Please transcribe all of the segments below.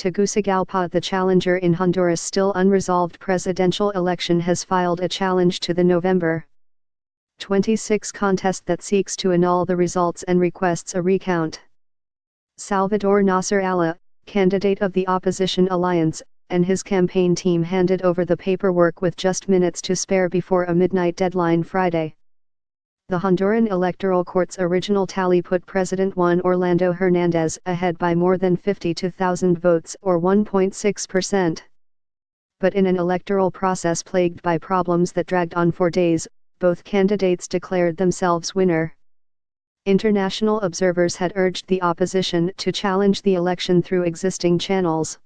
Tegucigalpa, the challenger in Honduras' still unresolved presidential election, has filed a challenge to the November 26 contest that seeks to annul the results and requests a recount. Salvador Nasser Alla, candidate of the opposition alliance, and his campaign team handed over the paperwork with just minutes to spare before a midnight deadline Friday. The Honduran Electoral Court's original tally put President Juan Orlando Hernández ahead by more than 52,000 votes, or 1.6%. But in an electoral process plagued by problems that dragged on for days, both candidates declared themselves winner. International observers had urged the opposition to challenge the election through existing channels.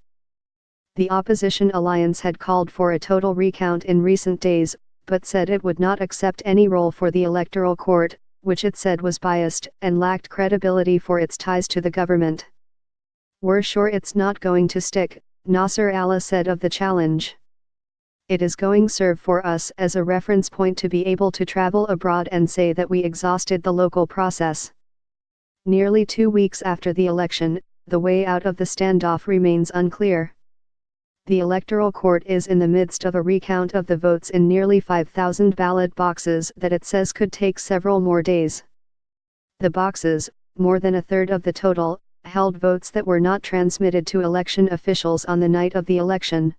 The opposition alliance had called for a total recount in recent days, but said it would not accept any role for the Electoral Court, which it said was biased and lacked credibility for its ties to the government. "We're sure it's not going to stick," Nasser Alla said of the challenge. "It is going to serve for us as a reference point to be able to travel abroad and say that we exhausted the local process." Nearly 2 weeks after the election, the way out of the standoff remains unclear. The Electoral Court is in the midst of a recount of the votes in nearly 5,000 ballot boxes that it says could take several more days. The boxes, more than a third of the total, held votes that were not transmitted to election officials on the night of the election.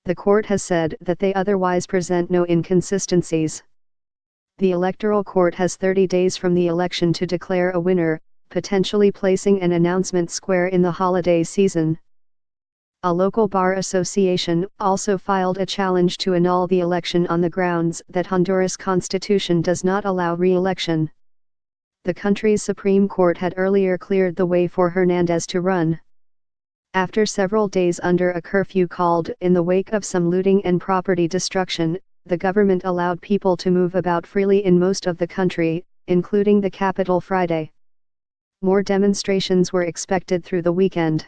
The court has said that they otherwise present no inconsistencies. The Electoral Court has 30 days from the election to declare a winner, potentially placing an announcement square in the holiday season. A local bar association also filed a challenge to annul the election on the grounds that Honduras' constitution does not allow re-election. The country's Supreme Court had earlier cleared the way for Hernández to run. After several days under a curfew called in the wake of some looting and property destruction, the government allowed people to move about freely in most of the country, including the capital Friday. More demonstrations were expected through the weekend.